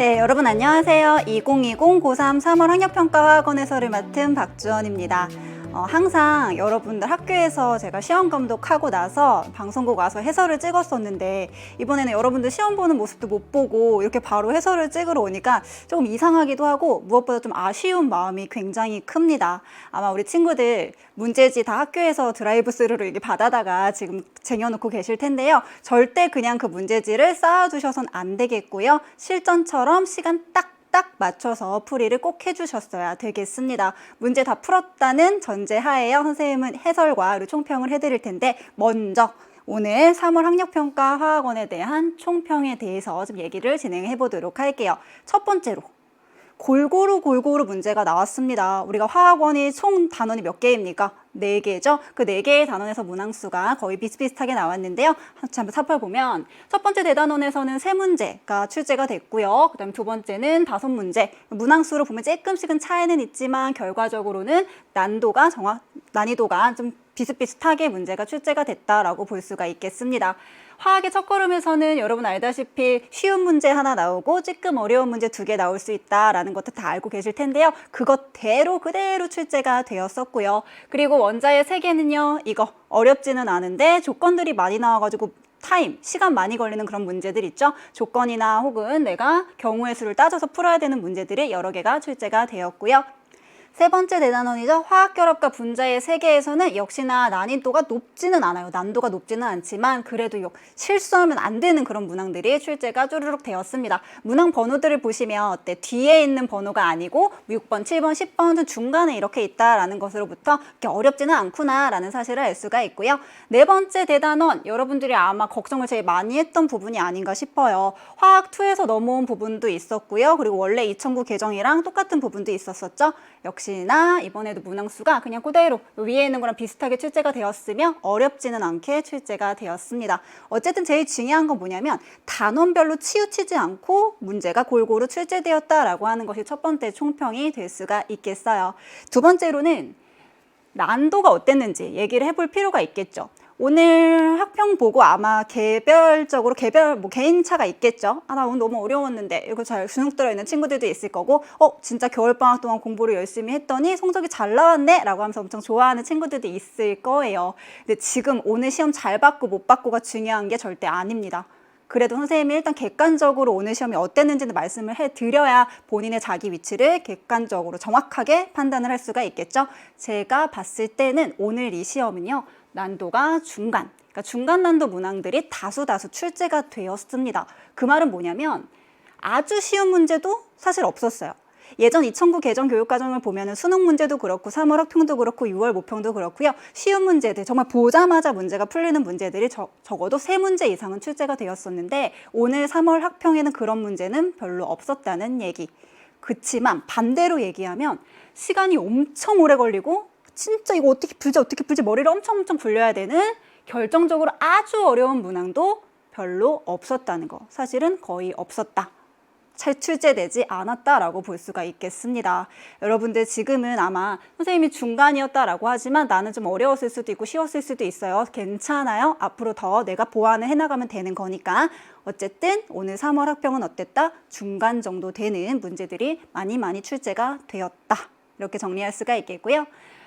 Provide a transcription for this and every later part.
네, 여러분 안녕하세요. 2020 고3 3월 학력평가학원 해설을 맡은 박주원입니다. 항상 여러분들 학교에서 제가 시험 감독하고 나서 방송국 와서 해설을 찍었었는데 이번에는 여러분들 시험 보는 모습도 못 보고 이렇게 바로 해설을 찍으러 오니까 조금 이상하기도 하고 무엇보다 좀 아쉬운 마음이 굉장히 큽니다. 아마 우리 친구들 문제지 다 학교에서 드라이브 스루로 이렇게 받아다가 지금 쟁여놓고 계실 텐데요. 절대 그냥 그 문제지를 쌓아두셔선 안 되겠고요. 실전처럼 시간 딱 맞춰서 풀이를 꼭 해주셨어야 되겠습니다. 문제 다 풀었다는 전제하에요. 선생님은 해설과 그리고 총평을 해드릴 텐데 먼저 오늘 3월 학력평가 화학원에 대한 총평에 대해서 좀 얘기를 진행해 보도록 할게요. 첫 번째로 골고루 문제가 나왔습니다. 우리가 화학원이 총 단원이 몇 개입니까? 4개죠. 그 4개의 단원에서 문항수가 거의 비슷비슷하게 나왔는데요. 한번 살펴보면 첫 번째 대단원에서는 3문제가 출제가 됐고요. 그 다음에 두 번째는 5문제. 문항수로 보면 조금씩은 차이는 있지만 결과적으로는 난이도가 좀 비슷비슷하게 문제가 출제가 됐다라고 볼 수가 있겠습니다. 화학의 첫걸음에서는 여러분 알다시피 쉬운 문제 하나 나오고 조금 어려운 문제 2개 나올 수 있다라는 것도 다 알고 계실 텐데요. 그것대로 그대로 출제가 되었었고요. 그리고 원자의 세계는요. 이거 어렵지는 않은데 조건들이 많이 나와가지고 시간 많이 걸리는 그런 문제들 있죠. 조건이나 혹은 내가 경우의 수를 따져서 풀어야 되는 문제들이 여러 개가 출제가 되었고요. 세 번째 대단원이죠. 화학결합과 분자의 세계에서는 역시나 난이도가 높지는 않아요. 난도가 높지는 않지만 그래도 실수하면 안 되는 그런 문항들이 출제가 쪼르륵 되었습니다. 문항 번호들을 보시면 뒤에 있는 번호가 아니고 6번, 7번, 10번은 중간에 이렇게 있다라는 것으로부터 이렇게 어렵지는 않구나라는 사실을 알 수가 있고요. 네 번째 대단원, 여러분들이 아마 걱정을 제일 많이 했던 부분이 아닌가 싶어요. 화학2에서 넘어온 부분도 있었고요. 그리고 원래 2009 개정이랑 똑같은 부분도 있었었죠. 역시나 이번에도 문항수가 그냥 그대로 위에 있는 거랑 비슷하게 출제가 되었으며 어렵지는 않게 출제가 되었습니다. 어쨌든 제일 중요한 건 뭐냐면 단원별로 치우치지 않고 문제가 골고루 출제되었다라고 하는 것이 첫 번째 총평이 될 수가 있겠어요. 두 번째로는 난도가 어땠는지 얘기를 해볼 필요가 있겠죠. 오늘 학평 보고 아마 개별적으로 개인차가 있겠죠. 나 오늘 너무 어려웠는데 이거 잘 주눅 들어있는 친구들도 있을 거고 진짜 겨울방학 동안 공부를 열심히 했더니 성적이 잘 나왔네 라고 하면서 엄청 좋아하는 친구들도 있을 거예요. 근데 지금 오늘 시험 잘 받고 못 받고가 중요한 게 절대 아닙니다. 그래도 선생님이 일단 객관적으로 오늘 시험이 어땠는지는 말씀을 해드려야 본인의 자기 위치를 객관적으로 정확하게 판단을 할 수가 있겠죠. 제가 봤을 때는 오늘 이 시험은요. 난도가 중간, 그러니까 중간 난도 문항들이 다수 출제가 되었습니다. 그 말은 뭐냐면 아주 쉬운 문제도 사실 없었어요. 예전 2009 개정 교육과정을 보면 수능 문제도 그렇고 3월 학평도 그렇고 6월 모평도 그렇고요. 쉬운 문제들, 정말 보자마자 문제가 풀리는 문제들이 적어도 3문제 이상은 출제가 되었었는데 오늘 3월 학평에는 그런 문제는 별로 없었다는 얘기. 그치만 반대로 얘기하면 시간이 엄청 오래 걸리고 진짜 이거 어떻게 풀지 머리를 엄청 굴려야 되는 결정적으로 아주 어려운 문항도 별로 없었다는 거. 사실은 거의 없었다. 잘 출제되지 않았다라고 볼 수가 있겠습니다. 여러분들 지금은 아마 선생님이 중간이었다라고 하지만 나는 좀 어려웠을 수도 있고 쉬웠을 수도 있어요. 괜찮아요. 앞으로 더 내가 보완을 해나가면 되는 거니까. 어쨌든 오늘 3월 학평은 어땠다? 중간 정도 되는 문제들이 많이 출제가 되었다. 이렇게 정리할 수가 있겠고요.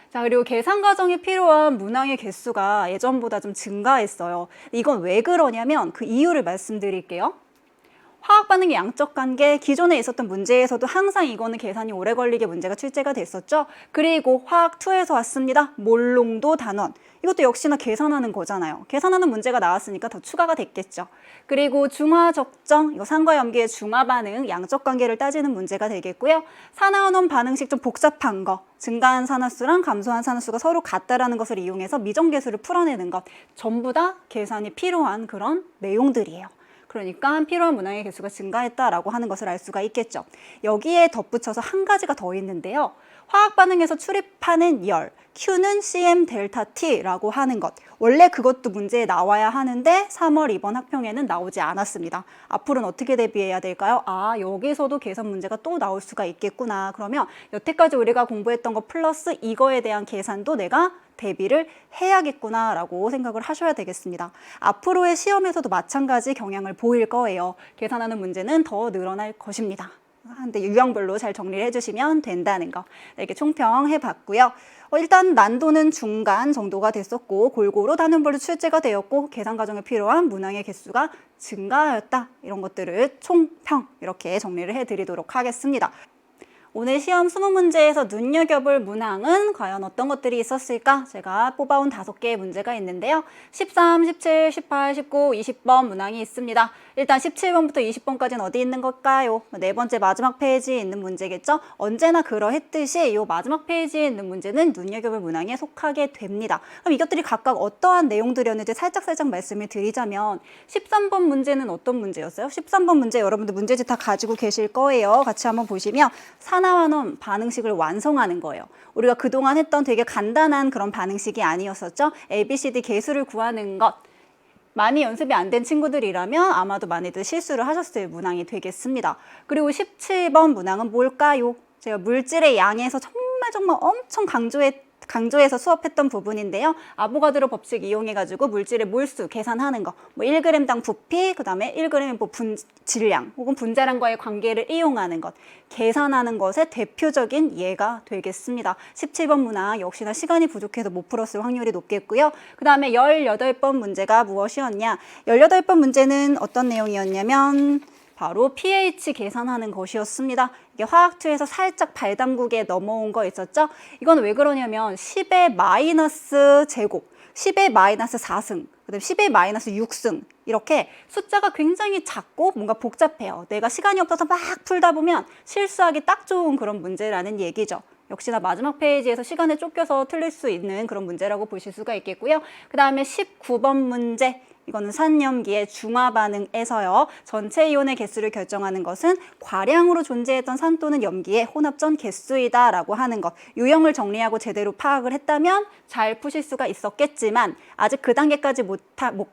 자, 그리고 계산 과정이 필요한 문항의 개수가 예전보다 좀 증가했어요. 이건 왜 그러냐면 그 이유를 말씀드릴게요. 화학 반응의 양적 관계, 기존에 있었던 문제에서도 항상 이거는 계산이 오래 걸리게 문제가 출제가 됐었죠. 그리고 화학2에서 왔습니다. 몰농도 단원. 이것도 역시나 계산하는 거잖아요. 계산하는 문제가 나왔으니까 더 추가가 됐겠죠. 그리고 중화적정, 이거 산과 염기의 중화 반응, 양적 관계를 따지는 문제가 되겠고요. 산화원원 반응식 좀 복잡한 거, 증가한 산화수랑 감소한 산화수가 서로 같다라는 것을 이용해서 미정계수를 풀어내는 것, 전부 다 계산이 필요한 그런 내용들이에요. 그러니까 필요한 문항의 개수가 증가했다라고 하는 것을 알 수가 있겠죠. 여기에 덧붙여서 한 가지가 더 있는데요. 화학 반응에서 출입하는 열, Q는 CM 델타 T라고 하는 것. 원래 그것도 문제에 나와야 하는데 3월 이번 학평에는 나오지 않았습니다. 앞으로는 어떻게 대비해야 될까요? 아, 여기서도 계산 문제가 또 나올 수가 있겠구나. 그러면 여태까지 우리가 공부했던 거 플러스 이거에 대한 계산도 내가 대비를 해야겠구나 라고 생각을 하셔야 되겠습니다. 앞으로의 시험에서도 마찬가지 경향을 보일 거예요. 계산하는 문제는 더 늘어날 것입니다. 근데 유형별로 잘 정리를 해주시면 된다는 거 이렇게 총평해 봤고요. 일단 난도는 중간 정도가 됐었고 골고루 단원별로 출제가 되었고 계산 과정에 필요한 문항의 개수가 증가하였다. 이런 것들을 총평 이렇게 정리를 해드리도록 하겠습니다. 오늘 시험 20문제에서 눈여겨볼 문항은 과연 어떤 것들이 있었을까? 제가 뽑아온 5개의 문제가 있는데요. 13, 17, 18, 19, 20번 문항이 있습니다. 일단 17번부터 20번까지는 어디 있는 걸까요? 네 번째 마지막 페이지에 있는 문제겠죠? 언제나 그러했듯이 이 마지막 페이지에 있는 문제는 눈여겨볼 문항에 속하게 됩니다. 그럼 이것들이 각각 어떠한 내용들이었는지 살짝 말씀을 드리자면 13번 문제는 어떤 문제였어요? 13번 문제 여러분들 문제집 다 가지고 계실 거예요. 같이 한번 보시면 산화환원 반응식을 완성하는 거예요. 우리가 그동안 했던 되게 간단한 그런 반응식이 아니었었죠? ABCD 개수를 구하는 것. 많이 연습이 안 된 친구들이라면 아마도 많이들 실수를 하셨을 문항이 되겠습니다. 그리고 17번 문항은 뭘까요? 제가 물질의 양에서 정말 엄청 강조해서 수업했던 부분인데요. 아보가드로 법칙 이용해가지고 물질의 몰수 계산하는 거. 뭐 1g당 부피, 그 다음에 1g의 뭐 질량 혹은 분자량과의 관계를 이용하는 것. 계산하는 것의 대표적인 예가 되겠습니다. 17번 문항 역시나 시간이 부족해서 못 풀었을 확률이 높겠고요. 그 다음에 18번 문제가 무엇이었냐. 18번 문제는 어떤 내용이었냐면 바로 pH 계산하는 것이었습니다. 이게 화학2에서 살짝 발담국에 넘어온 거 있었죠? 이건 왜 그러냐면 10의 마이너스 제곱, 10의 마이너스 4승, 그다음에 10의 마이너스 6승 이렇게 숫자가 굉장히 작고 뭔가 복잡해요. 내가 시간이 없어서 막 풀다 보면 실수하기 딱 좋은 그런 문제라는 얘기죠. 역시나 마지막 페이지에서 시간에 쫓겨서 틀릴 수 있는 그런 문제라고 보실 수가 있겠고요. 그 다음에 19번 문제. 이거는 산염기의 중화 반응에서요. 전체 이온의 개수를 결정하는 것은 과량으로 존재했던 산 또는 염기의 혼합전 개수이다라고 하는 것. 유형을 정리하고 제대로 파악을 했다면 잘 푸실 수가 있었겠지만 아직 그 단계까지 못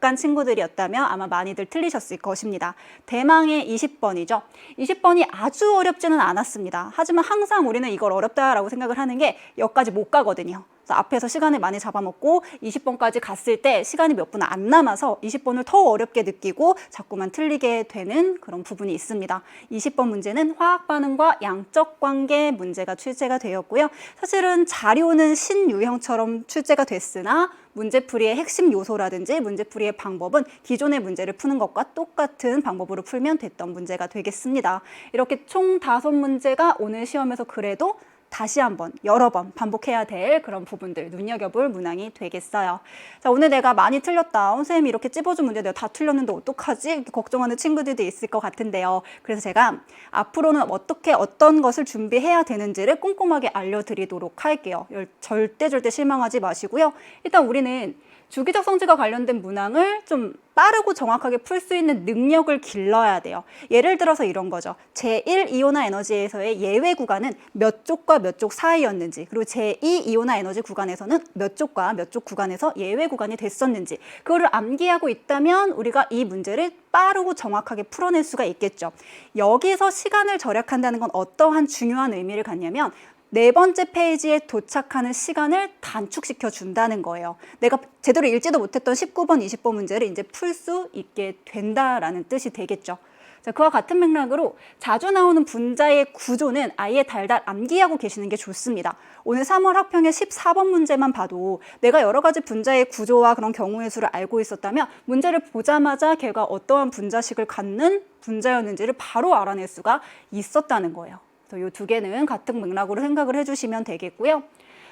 간 친구들이었다면 아마 많이들 틀리셨을 것입니다. 대망의 20번이죠. 20번이 아주 어렵지는 않았습니다. 하지만 항상 우리는 이걸 어렵다라고 생각을 하는 게 여기까지 못 가거든요. 그래서 앞에서 시간을 많이 잡아먹고 20번까지 갔을 때 시간이 몇 분 안 남아서 20번을 더 어렵게 느끼고 자꾸만 틀리게 되는 그런 부분이 있습니다. 20번 문제는 화학 반응과 양적 관계 문제가 출제가 되었고요. 사실은 자료는 신유형처럼 출제가 됐으나 문제풀이의 핵심 요소라든지 문제풀이의 방법은 기존의 문제를 푸는 것과 똑같은 방법으로 풀면 됐던 문제가 되겠습니다. 이렇게 총 5문제가 오늘 시험에서 그래도 다시 한번 여러 번 반복해야 될 그런 부분들 눈여겨볼 문항이 되겠어요. 자, 오늘 내가 많이 틀렸다. 선생님이 이렇게 찝어준 문제 내가 다 틀렸는데 어떡하지? 이렇게 걱정하는 친구들도 있을 것 같은데요. 그래서 제가 앞으로는 어떤 것을 준비해야 되는지를 꼼꼼하게 알려드리도록 할게요. 절대 실망하지 마시고요. 일단 우리는 주기적 성질과 관련된 문항을 좀 빠르고 정확하게 풀 수 있는 능력을 길러야 돼요. 예를 들어서 이런 거죠. 제1이온화 에너지에서의 예외 구간은 몇 쪽과 몇 쪽 사이였는지, 그리고 제2이온화 에너지 구간에서는 몇 쪽과 몇 쪽 구간에서 예외 구간이 됐었는지, 그거를 암기하고 있다면 우리가 이 문제를 빠르고 정확하게 풀어낼 수가 있겠죠. 여기서 시간을 절약한다는 건 어떠한 중요한 의미를 갖냐면 4번째 페이지에 도착하는 시간을 단축시켜 준다는 거예요. 내가 제대로 읽지도 못했던 19번, 20번 문제를 이제 풀 수 있게 된다라는 뜻이 되겠죠. 자, 그와 같은 맥락으로 자주 나오는 분자의 구조는 아예 달달 암기하고 계시는 게 좋습니다. 오늘 3월 학평의 14번 문제만 봐도 내가 여러 가지 분자의 구조와 그런 경우의 수를 알고 있었다면 문제를 보자마자 걔가 어떠한 분자식을 갖는 분자였는지를 바로 알아낼 수가 있었다는 거예요. 이 2개는 같은 맥락으로 생각을 해주시면 되겠고요.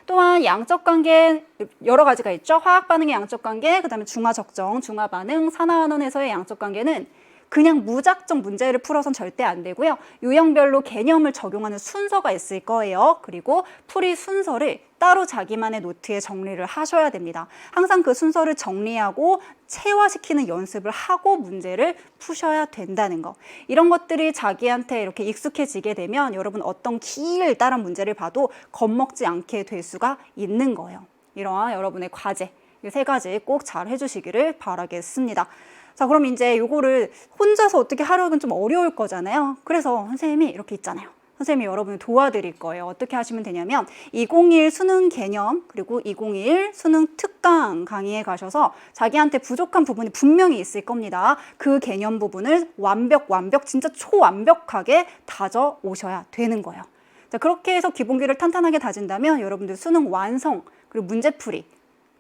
또한 양적 관계 여러 가지가 있죠. 화학 반응의 양적 관계, 그다음에 중화 적정, 중화 반응, 산화환원에서의 양적 관계는 그냥 무작정 문제를 풀어선 절대 안 되고요. 유형별로 개념을 적용하는 순서가 있을 거예요. 그리고 풀이 순서를 따로 자기만의 노트에 정리를 하셔야 됩니다. 항상 그 순서를 정리하고 체화시키는 연습을 하고 문제를 푸셔야 된다는 거. 이런 것들이 자기한테 이렇게 익숙해지게 되면 여러분 어떤 길다란 문제를 봐도 겁먹지 않게 될 수가 있는 거예요. 이러한 여러분의 과제, 이 세 가지 꼭 잘 해주시기를 바라겠습니다. 자, 그럼 이제 요거를 혼자서 어떻게 하려면 좀 어려울 거잖아요. 그래서 선생님이 이렇게 있잖아요. 선생님이 여러분을 도와드릴 거예요. 어떻게 하시면 되냐면 2021 수능 개념 그리고 2021 수능 특강 강의에 가셔서 자기한테 부족한 부분이 분명히 있을 겁니다. 그 개념 부분을 진짜 초완벽하게 다져 오셔야 되는 거예요. 자, 그렇게 해서 기본기를 탄탄하게 다진다면 여러분들 수능 완성 그리고 문제풀이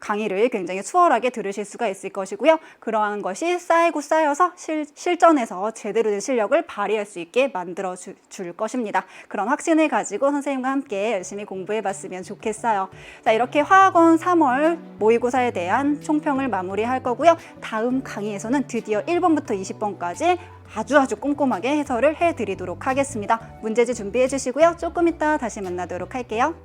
강의를 굉장히 수월하게 들으실 수가 있을 것이고요. 그러한 것이 쌓이고 쌓여서 실전에서 제대로 된 실력을 발휘할 수 있게 만들어 줄 것입니다. 그런 확신을 가지고 선생님과 함께 열심히 공부해 봤으면 좋겠어요. 자, 이렇게 화학원 3월 모의고사에 대한 총평을 마무리할 거고요. 다음 강의에서는 드디어 1번부터 20번까지 아주 꼼꼼하게 해설을 해드리도록 하겠습니다. 문제지 준비해 주시고요. 조금 이따 다시 만나도록 할게요.